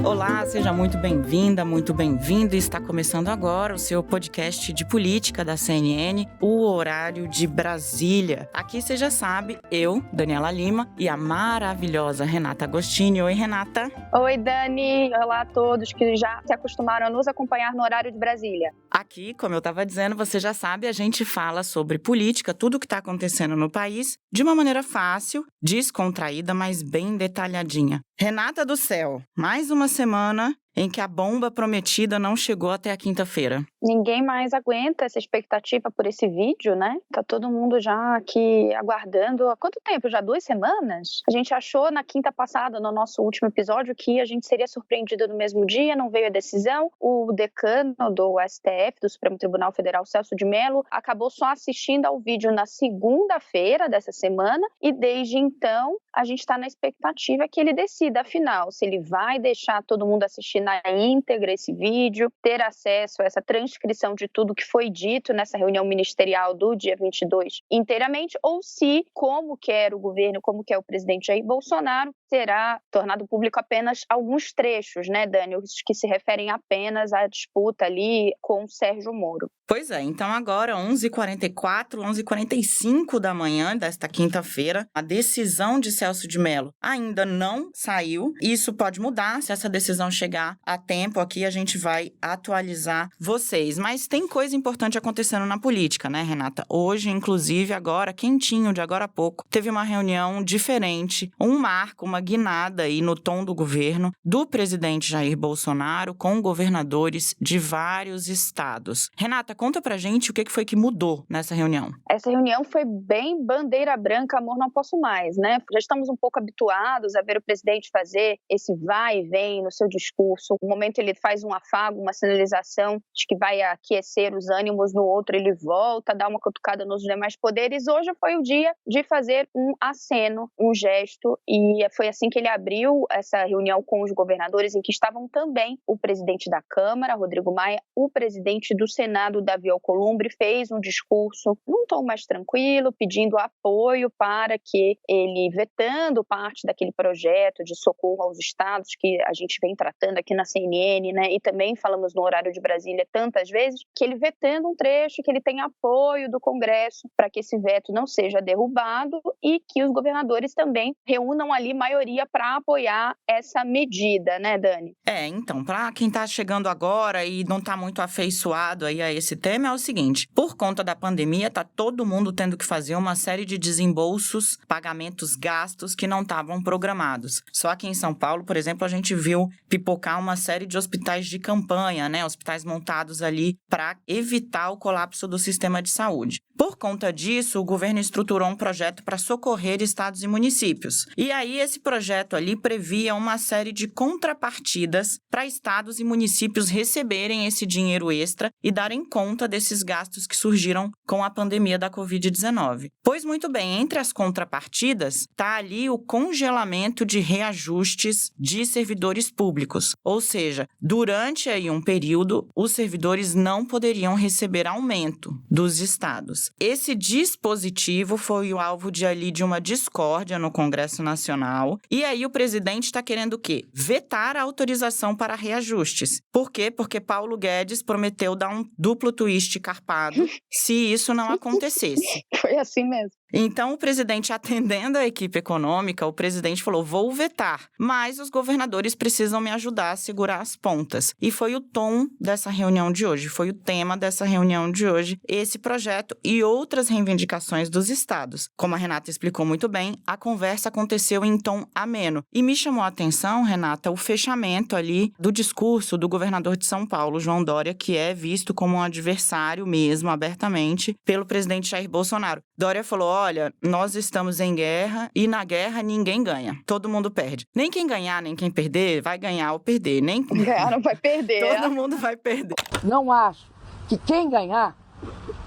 Olá, seja muito bem-vinda, muito bem-vindo. Está começando agora o seu podcast de política da CNN, o Horário de Brasília. Aqui você já sabe, eu, Daniela Lima, e a maravilhosa Renata Agostini. Oi, Renata. Oi, Dani. Olá a todos que já se acostumaram a nos acompanhar no Horário de Brasília. Aqui, como eu estava dizendo, você já sabe, a gente fala sobre política, tudo o que está acontecendo no país, de uma maneira fácil, descontraída, mas bem detalhadinha. Renata do céu, mais uma semana em que a bomba prometida não chegou até a quinta-feira. Ninguém mais aguenta essa expectativa por esse vídeo, né? Tá todo mundo já aqui aguardando. Há quanto tempo? Já 2 semanas? A gente achou na quinta passada, no nosso último episódio, que a gente seria surpreendido no mesmo dia, não veio a decisão. O decano do STF, do Supremo Tribunal Federal, Celso de Mello, acabou só assistindo ao vídeo na segunda-feira dessa semana e desde então a gente está na expectativa que ele decida, afinal, se ele vai deixar todo mundo assistir na íntegra esse vídeo, ter acesso a essa transcrição de tudo que foi dito nessa reunião ministerial do dia 22 inteiramente, ou se, como quer o governo, como quer o presidente Jair Bolsonaro, será tornado público apenas alguns trechos, né, Dani, os que se referem apenas à disputa ali com o Sérgio Moro. Pois é, então agora 11h44, 11h45 da manhã desta quinta-feira, a decisão de Celso de Mello ainda não saiu. Isso pode mudar, se essa decisão chegar a tempo aqui, a gente vai atualizar vocês. Mas tem coisa importante acontecendo na política, né, Renata? Hoje, inclusive, agora, quentinho, de agora a pouco, teve uma reunião diferente, um marco, uma guinada aí no tom do governo do presidente Jair Bolsonaro com governadores de vários estados. Renata, conta pra gente o que foi que mudou nessa reunião. Essa reunião foi bem bandeira branca, amor, não posso mais, né? Já estamos um pouco habituados a ver o presidente fazer esse vai e vem no seu discurso. No momento ele faz um afago, uma sinalização de que vai aquecer os ânimos, no outro ele volta, dá uma cutucada nos demais poderes. Hoje foi o dia de fazer um aceno, um gesto, e foi assim que ele abriu essa reunião com os governadores, em que estavam também o presidente da Câmara, Rodrigo Maia, o presidente do Senado, Davi Alcolumbre, fez um discurso num tom mais tranquilo, pedindo apoio para que ele, vetando parte daquele projeto de socorro aos estados que a gente vem tratando aqui na CNN, né, e também falamos no Horário de Brasília tantas vezes, que ele vetando um trecho, que ele tem apoio do Congresso para que esse veto não seja derrubado e que os governadores também reúnam ali maioria para apoiar essa medida, né, Dani? Então, para quem está chegando agora e não está muito afeiçoado aí a esse tema, é o seguinte: por conta da pandemia, tá todo mundo tendo que fazer uma série de desembolsos, pagamentos, gastos que não estavam programados. Só aqui em São Paulo, por exemplo, a gente viu pipocar uma série de hospitais de campanha, né? Hospitais montados ali para evitar o colapso do sistema de saúde. Por conta disso, o governo estruturou um projeto para socorrer estados e municípios. E aí, esse projeto ali previa uma série de contrapartidas para estados e municípios receberem esse dinheiro extra e darem conta desses gastos que surgiram com a pandemia da Covid-19. Pois muito bem, entre as contrapartidas, está ali o congelamento de reajustes de servidores públicos. Ou seja, durante aí um período, os servidores não poderiam receber aumento dos estados. Esse dispositivo foi o alvo de uma discórdia no Congresso Nacional. E aí o presidente está querendo o quê? Vetar a autorização para reajustes. Por quê? Porque Paulo Guedes prometeu dar um duplo twist carpado se isso não acontecesse. Foi assim mesmo. Então, o presidente, atendendo a equipe econômica, o presidente falou: vou vetar, mas os governadores precisam me ajudar a segurar as pontas. E foi o tom dessa reunião de hoje, foi o tema dessa reunião de hoje, esse projeto e outras reivindicações dos estados. Como a Renata explicou muito bem, a conversa aconteceu em tom ameno. E me chamou a atenção, Renata, o fechamento ali do discurso do governador de São Paulo, João Dória, que é visto como um adversário mesmo, abertamente, pelo presidente Jair Bolsonaro. Dória falou: olha, nós estamos em guerra e na guerra ninguém ganha, todo mundo perde. Nem quem ganhar, nem quem perder, vai ganhar ou perder. Nem ganhar não vai perder. Todo mundo vai perder. Não acho que quem ganhar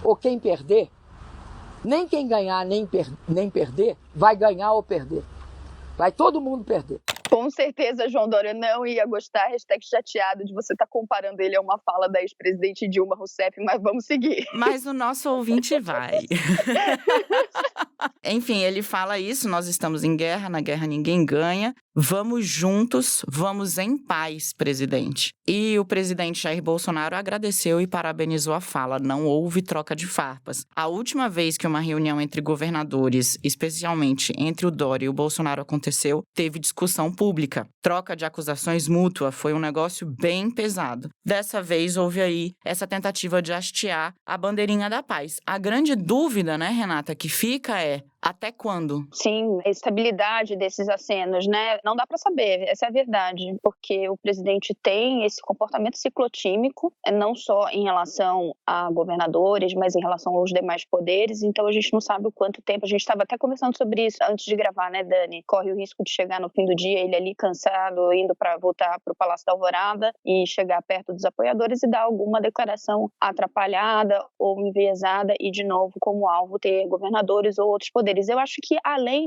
ou quem perder, nem quem ganhar nem perder, vai ganhar ou perder. Vai todo mundo perder. Com certeza, João Dória não ia gostar, #chateado, de você estar comparando ele a uma fala da ex-presidente Dilma Rousseff, mas vamos seguir. Mas o nosso ouvinte vai. Enfim, ele fala isso, nós estamos em guerra, na guerra ninguém ganha. Vamos juntos, vamos em paz, presidente. E o presidente Jair Bolsonaro agradeceu e parabenizou a fala. Não houve troca de farpas. A última vez que uma reunião entre governadores, especialmente entre o Dória e o Bolsonaro, aconteceu, teve discussão pública. Troca de acusações mútua, foi um negócio bem pesado. Dessa vez houve aí essa tentativa de hastear a bandeirinha da paz. A grande dúvida, né, Renata, que fica é: até quando? Sim, a estabilidade desses acenos, né? Não dá para saber, essa é a verdade, porque o presidente tem esse comportamento ciclotímico, não só em relação a governadores, mas em relação aos demais poderes, então a gente não sabe o quanto tempo. A gente estava até conversando sobre isso antes de gravar, né, Dani? Corre o risco de chegar no fim do dia, ele ali cansado, indo para voltar para o Palácio da Alvorada e chegar perto dos apoiadores e dar alguma declaração atrapalhada ou enviesada e, de novo, como alvo ter governadores ou outros poderes. Eu acho que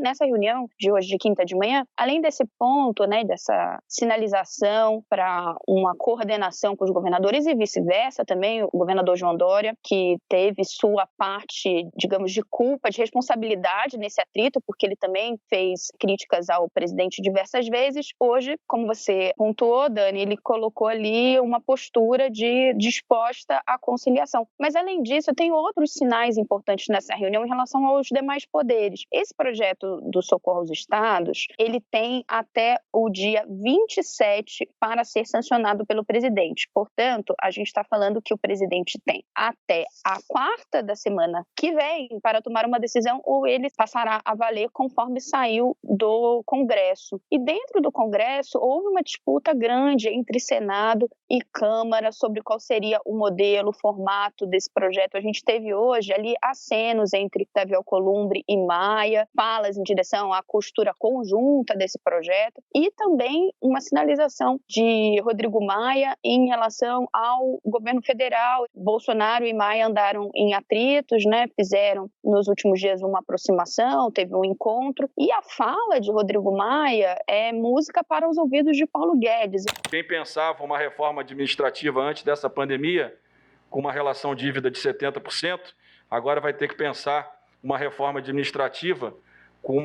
nessa reunião de hoje, de quinta de manhã, além desse ponto, né, dessa sinalização para uma coordenação com os governadores e vice-versa também, o governador João Dória, que teve sua parte, digamos, de culpa, de responsabilidade nesse atrito, porque ele também fez críticas ao presidente diversas vezes. Hoje, como você pontuou, Dani, ele colocou ali uma postura disposta à conciliação. Mas, além disso, tem outros sinais importantes nessa reunião em relação aos demais poderes. Esse projeto do socorro aos estados, ele tem até o dia 27 para ser sancionado pelo presidente. Portanto, a gente está falando que o presidente tem até a quarta da semana que vem para tomar uma decisão, ou ele passará a valer conforme saiu do Congresso. E dentro do Congresso houve uma disputa grande entre Senado e Câmara sobre qual seria o modelo, o formato desse projeto. A gente teve hoje ali acenos entre Davi Alcolumbre e Maia, falas em direção à costura conjunta desse projeto e também uma sinalização de Rodrigo Maia em relação ao governo federal. Bolsonaro e Maia andaram em atritos, né? Fizeram nos últimos dias uma aproximação, teve um encontro, e a fala de Rodrigo Maia é música para os ouvidos de Paulo Guedes. Quem pensava uma reforma administrativa antes dessa pandemia, com uma relação dívida de 70%, agora vai ter que pensar uma reforma administrativa com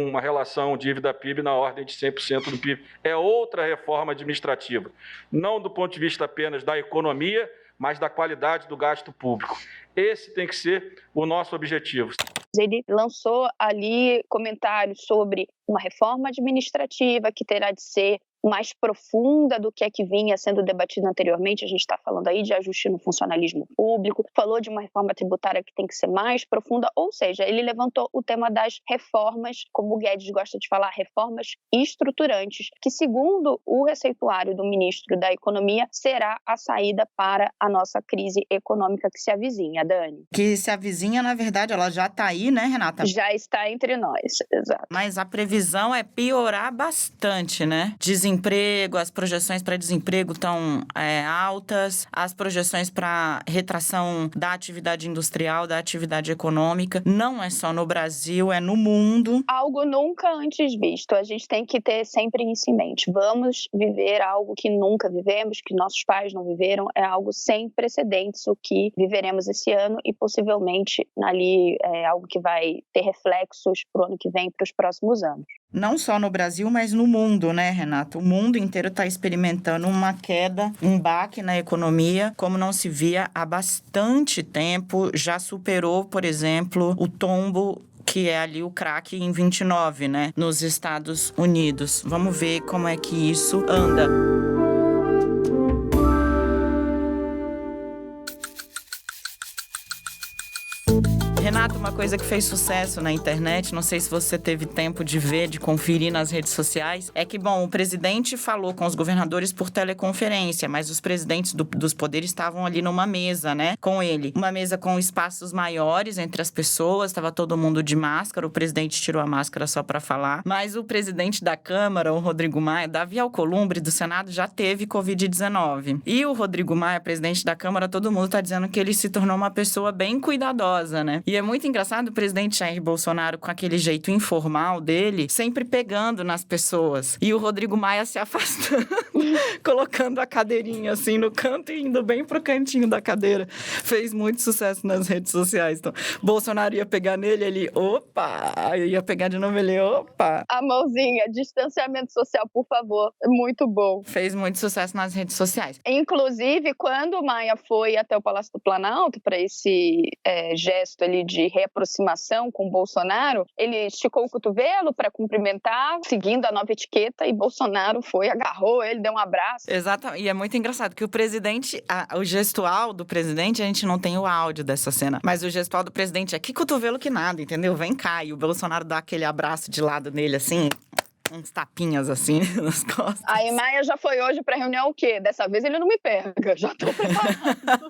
uma relação dívida-PIB na ordem de 100% do PIB. É outra reforma administrativa, não do ponto de vista apenas da economia, mas da qualidade do gasto público. Esse tem que ser o nosso objetivo. Ele lançou ali comentários sobre uma reforma administrativa que terá de ser mais profunda do que vinha sendo debatido anteriormente. A gente está falando aí de ajuste no funcionalismo público, falou de uma reforma tributária que tem que ser mais profunda, ou seja, ele levantou o tema das reformas, como o Guedes gosta de falar, reformas estruturantes, que, segundo o receituário do ministro da Economia, será a saída para a nossa crise econômica que se avizinha, Dani. Que se avizinha, na verdade, ela já está aí, né, Renata? Já está entre nós, exato. Mas a previsão é piorar bastante, né? Desemprego, as projeções para desemprego estão altas, as projeções para retração da atividade industrial, da atividade econômica, não é só no Brasil, é no mundo. Algo nunca antes visto, a gente tem que ter sempre isso em mente. Vamos viver algo que nunca vivemos, que nossos pais não viveram, é algo sem precedentes o que viveremos esse ano e possivelmente ali é algo que vai ter reflexos para o ano que vem, para os próximos anos. Não só no Brasil, mas no mundo, né, Renato? O mundo inteiro está experimentando uma queda, um baque na economia, como não se via há bastante tempo. Já superou, por exemplo, o tombo que é ali o crack em 29, né, nos Estados Unidos. Vamos ver como é que isso anda. Renato, uma coisa que fez sucesso na internet, não sei se você teve tempo de ver, de conferir nas redes sociais, é que, bom, o presidente falou com os governadores por teleconferência, mas os presidentes dos poderes estavam ali numa mesa, né, com ele. Uma mesa com espaços maiores entre as pessoas, estava todo mundo de máscara, o presidente tirou a máscara só para falar, mas o presidente da Câmara, o Rodrigo Maia, Davi Alcolumbre, do Senado, já teve Covid-19. E o Rodrigo Maia, presidente da Câmara, todo mundo está dizendo que ele se tornou uma pessoa bem cuidadosa, né? E é muito engraçado o presidente Jair Bolsonaro com aquele jeito informal dele, sempre pegando nas pessoas. E o Rodrigo Maia se afastando, colocando a cadeirinha assim no canto e indo bem pro cantinho da cadeira. Fez muito sucesso nas redes sociais. Então, Bolsonaro ia pegar nele, ele, opa! Ia pegar de novo, ele, opa! A mãozinha, distanciamento social, por favor. Muito bom. Fez muito sucesso nas redes sociais. Inclusive, quando o Maia foi até o Palácio do Planalto para esse gesto ali de reaproximação com o Bolsonaro, ele esticou o cotovelo para cumprimentar, seguindo a nova etiqueta, e Bolsonaro foi, agarrou ele, deu um abraço. Exatamente. E é muito engraçado que o presidente, o gestual do presidente, a gente não tem o áudio dessa cena, mas o gestual do presidente é que cotovelo que nada, entendeu? Vem cá. E o Bolsonaro dá aquele abraço de lado nele, assim, uns tapinhas assim nas costas. Aí Maia já foi hoje pra reunião o quê? Dessa vez ele não me pega, já tô preparado.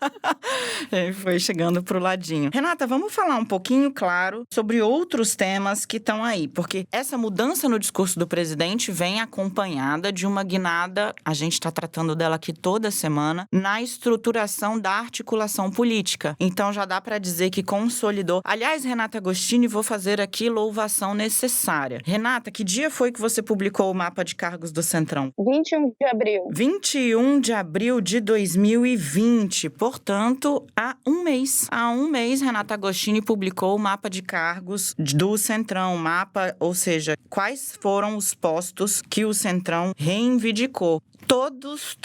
Ele foi chegando pro ladinho. Renata, vamos falar um pouquinho, claro, sobre outros temas que estão aí, porque essa mudança no discurso do presidente vem acompanhada de uma guinada, a gente tá tratando dela aqui toda semana, na estruturação da articulação política. Então já dá pra dizer que consolidou. Aliás, Renata Agostini, vou fazer aqui louvação necessária. Renata, que dia foi que você publicou o mapa de cargos do Centrão? 21 de abril. 21 de abril de 2020. Portanto, há um mês. Há um mês, Renata Agostini publicou o mapa de cargos do Centrão. Mapa, ou seja, quais foram os postos que o Centrão reivindicou. Todas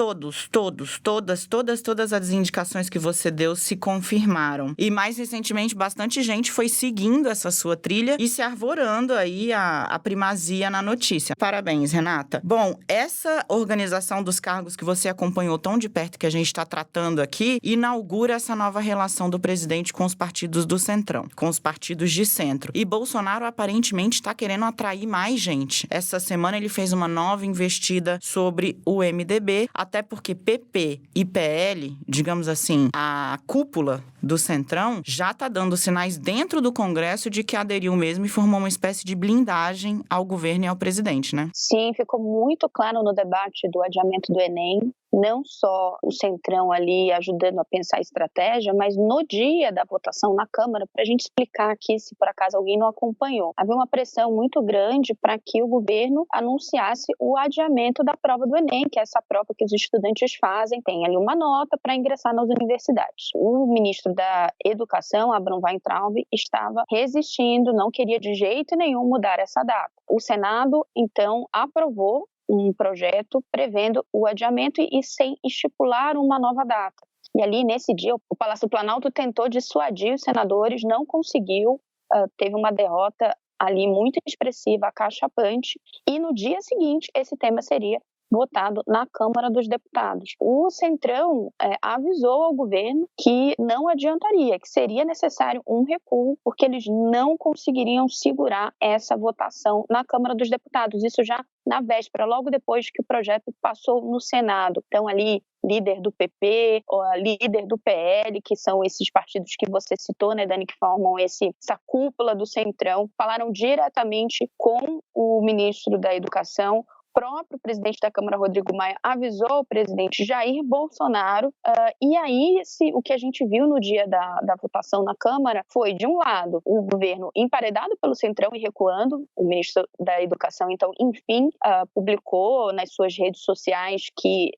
as indicações que você deu se confirmaram. E mais recentemente, bastante gente foi seguindo essa sua trilha e se arvorando aí a primazia na notícia. Parabéns, Renata. Bom, essa organização dos cargos que você acompanhou tão de perto que a gente está tratando aqui, inaugura essa nova relação do presidente com os partidos do Centrão, com os partidos de centro. E Bolsonaro aparentemente está querendo atrair mais gente. Essa semana ele fez uma nova investida sobre o MDB, até porque PP e PL, digamos assim, a cúpula do Centrão, já está dando sinais dentro do Congresso de que aderiu mesmo e formou uma espécie de blindagem ao governo e ao presidente, né? Sim, ficou muito claro no debate do adiamento do Enem, não só o Centrão ali ajudando a pensar a estratégia, mas no dia da votação na Câmara, para a gente explicar aqui, se por acaso alguém não acompanhou, havia uma pressão muito grande para que o governo anunciasse o adiamento da prova do Enem, que é essa prova que os estudantes fazem, tem ali uma nota para ingressar nas universidades. O ministro da Educação, Abraham Weintraub, estava resistindo, não queria de jeito nenhum mudar essa data. O Senado, então, aprovou um projeto prevendo o adiamento e sem estipular uma nova data. E ali, nesse dia, o Palácio do Planalto tentou dissuadir os senadores, não conseguiu, teve uma derrota ali muito expressiva, acachapante, e no dia seguinte esse tema seria votado na Câmara dos Deputados. O Centrão avisou ao governo que não adiantaria, que seria necessário um recuo, porque eles não conseguiriam segurar essa votação na Câmara dos Deputados. Isso já na véspera, logo depois que o projeto passou no Senado. Então, ali, líder do PP, líder do PL, que são esses partidos que você citou, né, Dani, que formam essa cúpula do Centrão, falaram diretamente com o ministro da Educação. O próprio presidente da Câmara, Rodrigo Maia, avisou o presidente Jair Bolsonaro, e aí o que a gente viu no dia da votação na Câmara foi, de um lado, o governo emparedado pelo Centrão e recuando. O ministro da Educação, então, enfim, publicou nas suas redes sociais que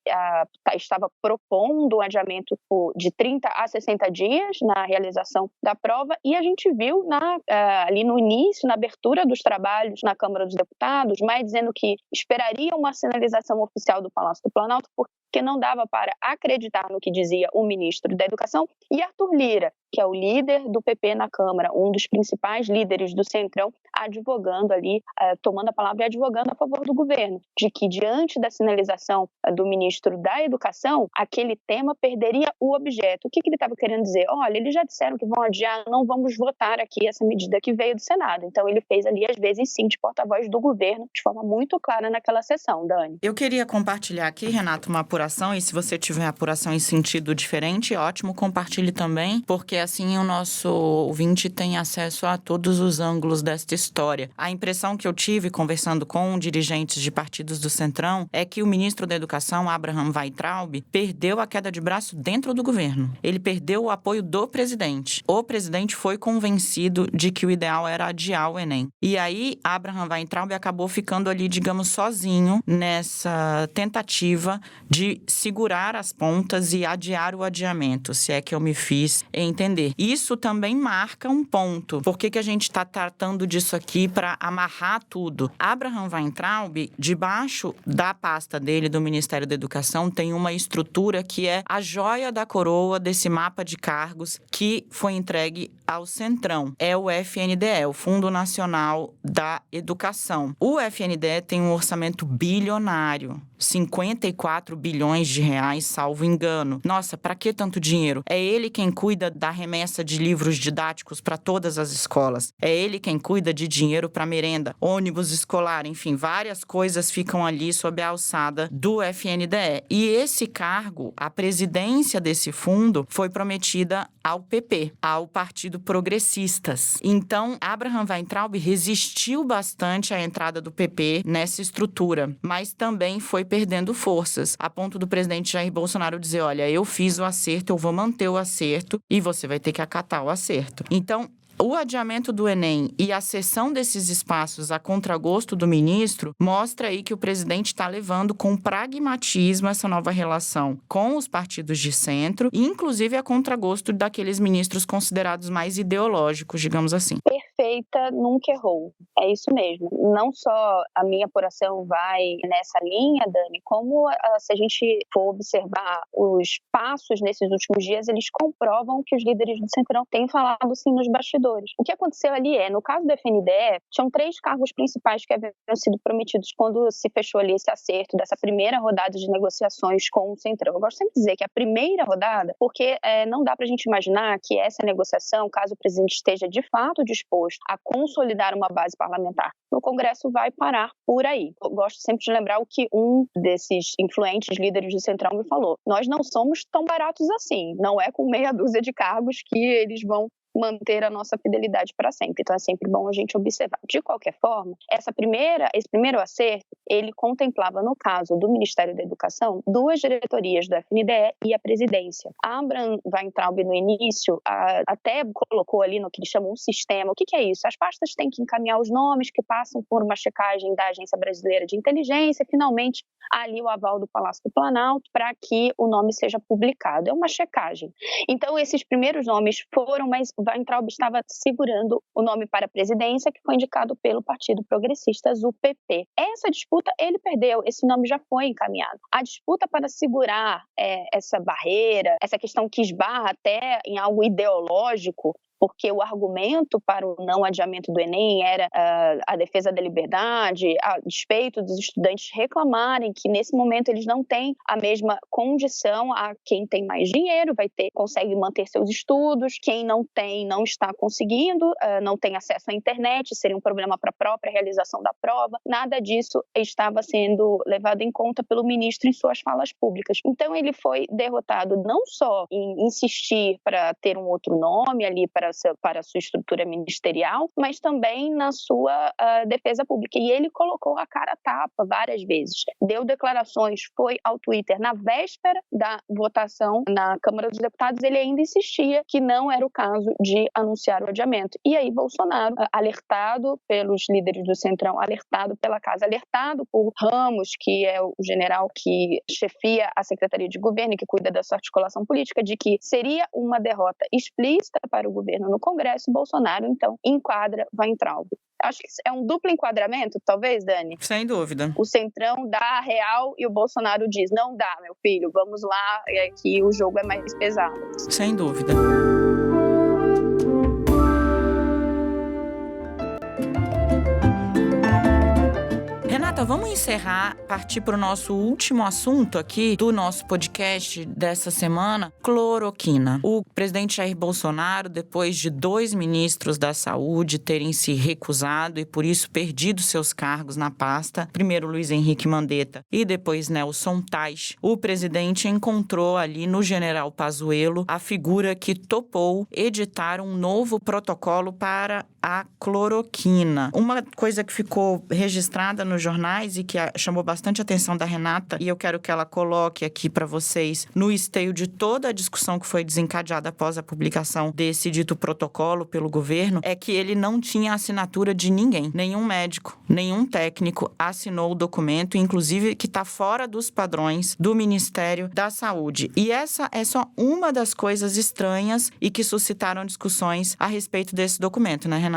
estava propondo um adiamento de 30 a 60 dias na realização da prova, e a gente viu ali no início, na abertura dos trabalhos na Câmara dos Deputados, Maia dizendo que esperaria uma sinalização oficial do Palácio do Planalto, porque não dava para acreditar no que dizia o ministro da Educação, e Arthur Lira, que é o líder do PP na Câmara, um dos principais líderes do Centrão, advogando ali, tomando a palavra e advogando a favor do governo, de que diante da sinalização do ministro da Educação, aquele tema perderia o objeto. O que ele estava querendo dizer? Olha, eles já disseram que vão adiar, não vamos votar aqui essa medida que veio do Senado. Então ele fez ali, às vezes sim, de porta-voz do governo, de forma muito clara naquela sessão, Dani. Eu queria compartilhar aqui, Renata, uma apuração, e se você tiver apuração em sentido diferente, ótimo, compartilhe também, porque assim o nosso ouvinte tem acesso a todos os ângulos desta história. A impressão que eu tive conversando com dirigentes de partidos do Centrão é que o ministro da Educação, Abraham Weintraub, perdeu a queda de braço dentro do governo. Ele perdeu o apoio do presidente. O presidente foi convencido de que o ideal era adiar o Enem. E aí, Abraham Weintraub acabou ficando ali, digamos, sozinho nessa tentativa de segurar as pontas e adiar o adiamento, se é que eu me fiz entender. Isso também marca um ponto. Por que a gente está tratando disso aqui para amarrar tudo? Abraham Weintraub, debaixo da pasta dele, do Ministério da Educação, tem uma estrutura que é a joia da coroa desse mapa de cargos que foi entregue ao Centrão. É o FNDE, o Fundo Nacional da Educação. O FNDE tem um orçamento bilionário. 54 bilhões de reais, salvo engano. Nossa, para que tanto dinheiro? É ele quem cuida da remessa de livros didáticos para todas as escolas. É ele quem cuida de dinheiro para merenda, ônibus escolar, enfim, várias coisas ficam ali sob a alçada do FNDE. E esse cargo, a presidência desse fundo, foi prometida ao PP, ao Partido Progressistas. Então, Abraham Weintraub resistiu bastante à entrada do PP nessa estrutura, mas também foi perdendo forças, a ponto do presidente Jair Bolsonaro dizer, olha, eu fiz o acerto, eu vou manter o acerto e você vai ter que acatar o acerto. Então, o adiamento do Enem e a cessão desses espaços a contragosto do ministro mostra aí que o presidente está levando com pragmatismo essa nova relação com os partidos de centro e, inclusive, a contragosto daqueles ministros considerados mais ideológicos, digamos assim. Perfeita, nunca errou. É isso mesmo. Não só a minha apuração vai nessa linha, Dani, como se a gente for observar os passos nesses últimos dias, eles comprovam que os líderes do Centrão têm falado sim nos bastidores. O que aconteceu ali no caso do FNDE, tinham 3 cargos principais que haviam sido prometidos quando se fechou ali esse acerto dessa primeira rodada de negociações com o Centrão. Eu gosto sempre de dizer que a primeira rodada, porque não dá pra gente imaginar que essa negociação, caso o presidente esteja de fato disposto a consolidar uma base parlamentar no Congresso, vai parar por aí. Eu gosto sempre de lembrar o que um desses influentes líderes do Centrão me falou. Nós não somos tão baratos assim. Não é com meia dúzia de cargos que eles vão manter a nossa fidelidade para sempre. Então é sempre bom a gente observar. De qualquer forma, esse primeiro acerto, ele contemplava, no caso do Ministério da Educação, 2 diretorias do FNDE e a presidência. Abraham Weintraub, no início, até colocou ali no que eles chamam um sistema. O que é isso? As pastas têm que encaminhar os nomes que passam por uma checagem da Agência Brasileira de Inteligência, finalmente ali o aval do Palácio do Planalto para que o nome seja publicado. É uma checagem. Então esses primeiros nomes foram, mas Weintraub estava segurando o nome para a presidência, que foi indicado pelo Partido Progressistas, o PP. Essa disputa ele perdeu, esse nome já foi encaminhado. A disputa para segurar essa barreira, essa questão que esbarra até em algo ideológico, porque o argumento para o não adiamento do Enem era a defesa da liberdade, a despeito dos estudantes reclamarem que nesse momento eles não têm a mesma condição. A quem tem mais dinheiro consegue manter seus estudos, quem não tem não está conseguindo, não tem acesso à internet, seria um problema para a própria realização da prova. Nada disso estava sendo levado em conta pelo ministro em suas falas públicas. Então ele foi derrotado não só em insistir para ter um outro nome ali para a sua estrutura ministerial, mas também na sua defesa pública. E ele colocou a cara a tapa várias vezes. Deu declarações, foi ao Twitter na véspera da votação na Câmara dos Deputados, ele ainda insistia que não era o caso de anunciar o adiamento. E aí Bolsonaro, alertado pelos líderes do Centrão, alertado pela casa, alertado por Ramos, que é o general que chefia a Secretaria de Governo e que cuida da sua articulação política, de que seria uma derrota explícita para o governo no Congresso. Bolsonaro, então, enquadra Weintraub. Acho que é um duplo enquadramento, talvez, Dani? Sem dúvida. O Centrão dá a real e o Bolsonaro diz, não dá, meu filho, vamos lá, que o jogo é mais pesado. Sem dúvida. Renata, vamos encerrar, partir para o nosso último assunto aqui do nosso podcast dessa semana, cloroquina. O presidente Jair Bolsonaro, depois de 2 ministros da Saúde terem se recusado e por isso perdido seus cargos na pasta, primeiro Luiz Henrique Mandetta e depois Nelson Teich, o presidente encontrou ali no general Pazuello a figura que topou editar um novo protocolo para a cloroquina. Uma coisa que ficou registrada nos jornais e que chamou bastante a atenção da Renata, e eu quero que ela coloque aqui para vocês no esteio de toda a discussão que foi desencadeada após a publicação desse dito protocolo pelo governo, é que ele não tinha assinatura de ninguém. Nenhum médico, nenhum técnico assinou o documento, inclusive que está fora dos padrões do Ministério da Saúde. E essa é só uma das coisas estranhas e que suscitaram discussões a respeito desse documento, né, Renata?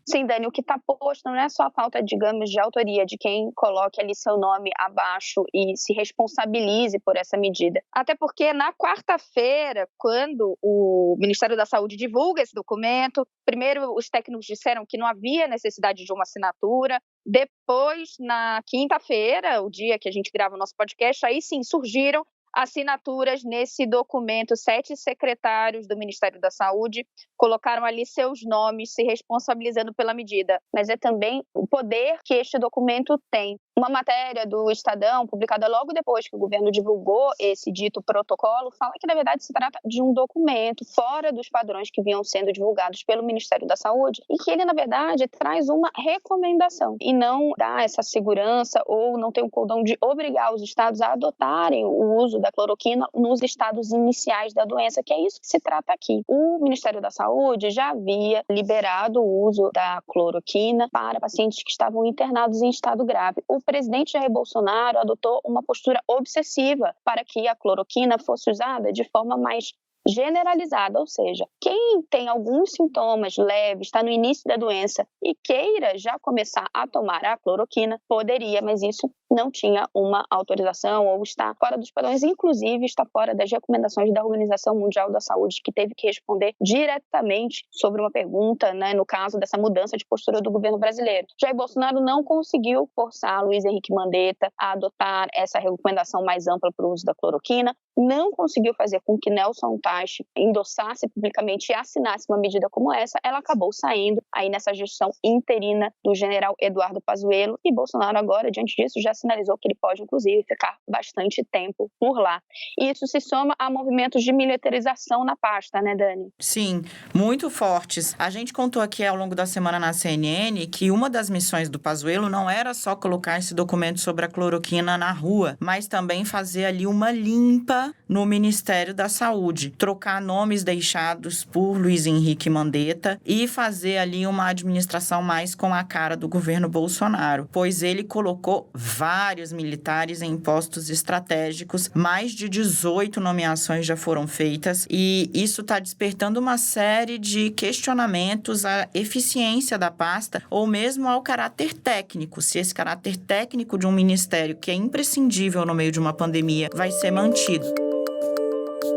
Sim, Dani, o que está posto não é só a falta, digamos, de autoria de quem coloque ali seu nome abaixo e se responsabilize por essa medida. Até porque na quarta-feira, quando o Ministério da Saúde divulga esse documento, primeiro os técnicos disseram que não havia necessidade de uma assinatura. Depois, na quinta-feira, o dia que a gente grava o nosso podcast, aí sim surgiram assinaturas nesse documento. 7 secretários do Ministério da Saúde colocaram ali seus nomes, se responsabilizando pela medida. Mas é também o poder que este documento tem. Uma matéria do Estadão, publicada logo depois que o governo divulgou esse dito protocolo, fala que, na verdade, se trata de um documento fora dos padrões que vinham sendo divulgados pelo Ministério da Saúde e que ele, na verdade, traz uma recomendação e não dá essa segurança ou não tem um cordão de obrigar os estados a adotarem o uso da cloroquina nos estados iniciais da doença, que é isso que se trata aqui. O Ministério da Saúde já havia liberado o uso da cloroquina para pacientes que estavam internados em estado grave. O presidente Jair Bolsonaro adotou uma postura obsessiva para que a cloroquina fosse usada de forma mais generalizada, ou seja, quem tem alguns sintomas leves, está no início da doença e queira já começar a tomar a cloroquina, poderia, mas isso não tinha uma autorização ou está fora dos padrões, inclusive está fora das recomendações da Organização Mundial da Saúde, que teve que responder diretamente sobre uma pergunta, né, no caso dessa mudança de postura do governo brasileiro. Jair Bolsonaro não conseguiu forçar Luiz Henrique Mandetta a adotar essa recomendação mais ampla para o uso da cloroquina, não conseguiu fazer com que Nelson Teich endossasse publicamente e assinasse uma medida como essa. Ela acabou saindo aí nessa gestão interina do general Eduardo Pazuello e Bolsonaro agora, diante disso, já sinalizou que ele pode, inclusive, ficar bastante tempo por lá. E isso se soma a movimentos de militarização na pasta, né, Dani? Sim, muito fortes. A gente contou aqui ao longo da semana na CNN que uma das missões do Pazuello não era só colocar esse documento sobre a cloroquina na rua, mas também fazer ali uma limpa no Ministério da Saúde, trocar nomes deixados por Luiz Henrique Mandetta e fazer ali uma administração mais com a cara do governo Bolsonaro, pois ele colocou vários militares em postos estratégicos, mais de 18 nomeações já foram feitas e isso está despertando uma série de questionamentos à eficiência da pasta ou mesmo ao caráter técnico, se esse caráter técnico de um ministério que é imprescindível no meio de uma pandemia vai ser mantido.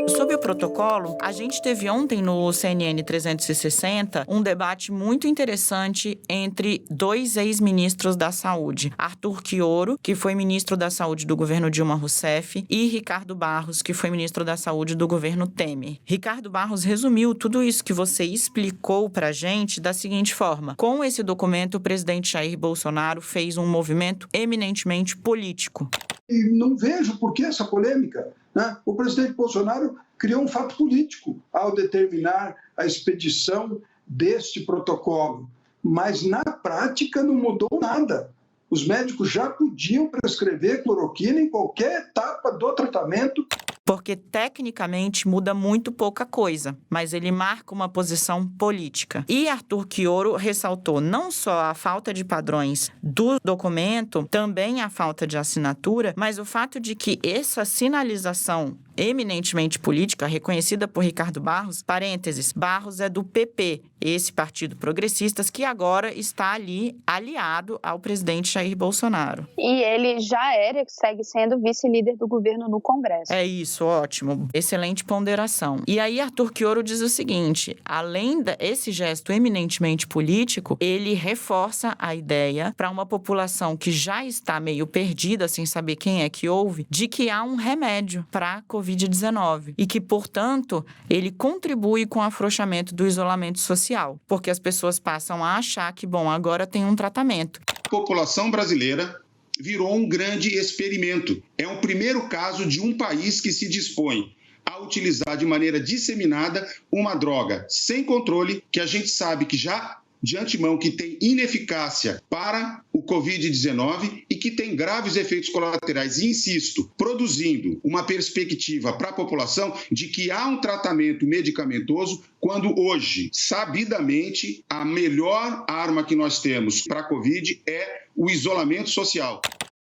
Sobre o protocolo, a gente teve ontem no CNN 360 um debate muito interessante entre 2 ex-ministros da Saúde, Arthur Quioro, que foi ministro da Saúde do governo Dilma Rousseff, e Ricardo Barros, que foi ministro da Saúde do governo Temer. Ricardo Barros resumiu tudo isso que você explicou pra gente da seguinte forma: com esse documento, o presidente Jair Bolsonaro fez um movimento eminentemente político. E não vejo por que essa polêmica, né? O presidente Bolsonaro criou um fato político ao determinar a expedição deste protocolo, mas na prática não mudou nada. Os médicos já podiam prescrever cloroquina em qualquer etapa do tratamento. Porque, tecnicamente, muda muito pouca coisa, mas ele marca uma posição política. E Arthur Quioro ressaltou não só a falta de padrões do documento, também a falta de assinatura, mas o fato de que essa sinalização eminentemente política, reconhecida por Ricardo Barros, parênteses, Barros é do PP, esse partido progressistas que agora está ali aliado ao presidente Jair Bolsonaro. E ele já era, segue sendo vice-líder do governo no Congresso. É isso, ótimo. Excelente ponderação. E aí Arthur Chioro diz o seguinte, além desse gesto eminentemente político, ele reforça a ideia para uma população que já está meio perdida, sem saber quem é que houve, de que há um remédio para a Covid-19 e que, portanto, ele contribui com o afrouxamento do isolamento social, porque as pessoas passam a achar que, bom, agora tem um tratamento. A população brasileira virou um grande experimento. É o primeiro caso de um país que se dispõe a utilizar de maneira disseminada uma droga sem controle, que a gente sabe que já de antemão que tem ineficácia para o Covid-19 e que tem graves efeitos colaterais. E insisto, produzindo uma perspectiva para a população de que há um tratamento medicamentoso, quando hoje, sabidamente, a melhor arma que nós temos para a Covid é o isolamento social.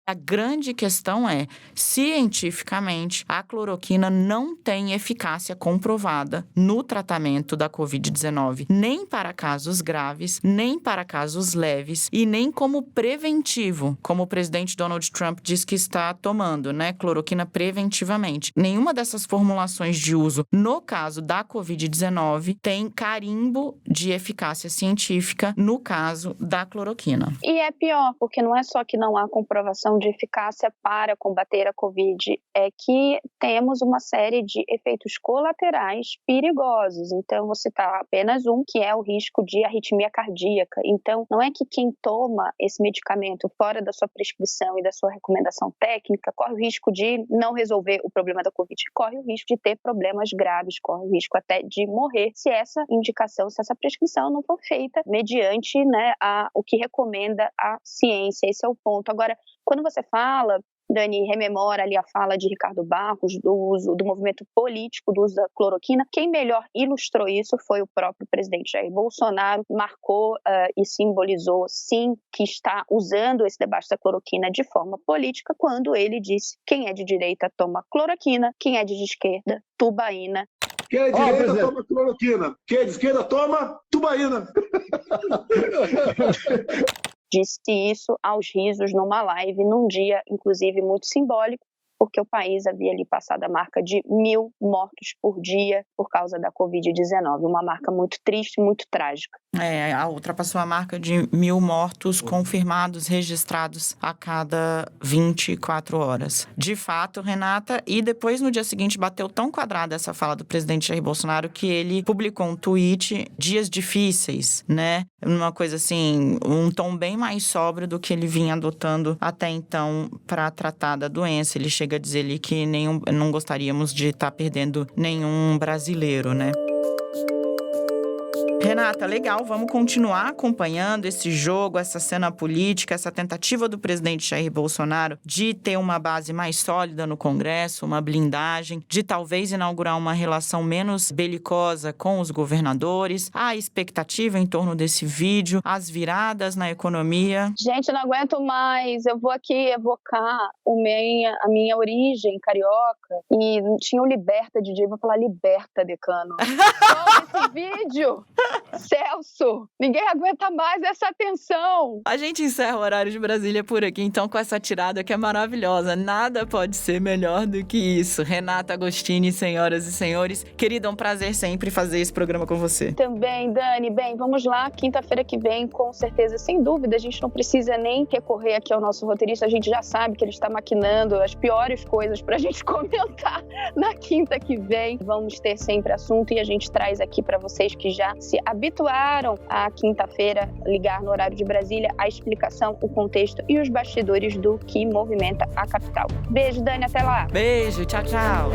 A grande questão é, cientificamente, a cloroquina não tem eficácia comprovada no tratamento da Covid-19, nem para casos graves, nem para casos leves e nem como preventivo, como o presidente Donald Trump diz que está tomando, né, cloroquina preventivamente. Nenhuma dessas formulações de uso, no caso da Covid-19, tem carimbo de eficácia científica no caso da cloroquina. E é pior, porque não é só que não há comprovação de eficácia para combater a Covid, é que temos uma série de efeitos colaterais perigosos. Então, vou citar apenas um, que é o risco de arritmia cardíaca. Então, não é que quem toma esse medicamento fora da sua prescrição e da sua recomendação técnica corre o risco de não resolver o problema da Covid, corre o risco de ter problemas graves, corre o risco até de morrer se essa indicação, se essa prescrição não for feita mediante, né, o que recomenda a ciência. Esse é o ponto. Agora, quando você fala, Dani, rememora ali a fala de Ricardo Barros do movimento político do uso da cloroquina, quem melhor ilustrou isso foi o próprio presidente Jair Bolsonaro, marcou e simbolizou, sim, que está usando esse debate da cloroquina de forma política, quando ele disse: quem é de direita toma cloroquina, quem é de esquerda, tubaína. Quem é de direita toma cloroquina, quem é de esquerda toma tubaína. Disse isso aos risos numa live, num dia, inclusive, muito simbólico, porque o país havia ali passado a marca de 1.000 mortos por dia por causa da Covid-19. Uma marca muito triste, muito trágica. Ultrapassou a marca de 1.000 mortos confirmados, registrados a cada 24 horas. De fato, Renata, e depois no dia seguinte bateu tão quadrada essa fala do presidente Jair Bolsonaro que ele publicou um tweet, dias difíceis, né? Uma coisa assim, um tom bem mais sóbrio do que ele vinha adotando até então para tratar da doença. Ele chega a dizer ali que não gostaríamos de estar perdendo nenhum brasileiro, né? Renata, legal, vamos continuar acompanhando esse jogo, essa cena política, essa tentativa do presidente Jair Bolsonaro de ter uma base mais sólida no Congresso, uma blindagem, de talvez inaugurar uma relação menos belicosa com os governadores, a expectativa em torno desse vídeo, as viradas na economia. Gente, eu não aguento mais, eu vou aqui evocar a minha origem carioca e tinha o Liberta, DJ, vou falar Liberta, decano. Só esse vídeo! Celso, ninguém aguenta mais essa tensão. A gente encerra o Horário de Brasília por aqui, então, com essa tirada que é maravilhosa. Nada pode ser melhor do que isso. Renata Agostini, senhoras e senhores, querida, é um prazer sempre fazer esse programa com você. Também, Dani. Bem, vamos lá, quinta-feira que vem, com certeza, sem dúvida, a gente não precisa nem recorrer aqui ao nosso roteirista, a gente já sabe que ele está maquinando as piores coisas pra gente comentar na quinta que vem. Vamos ter sempre assunto e a gente traz aqui pra vocês que já se habituaram à quinta-feira ligar no Horário de Brasília a explicação, o contexto e os bastidores do que movimenta a capital. Beijo, Dani, até lá. Beijo, tchau, tchau.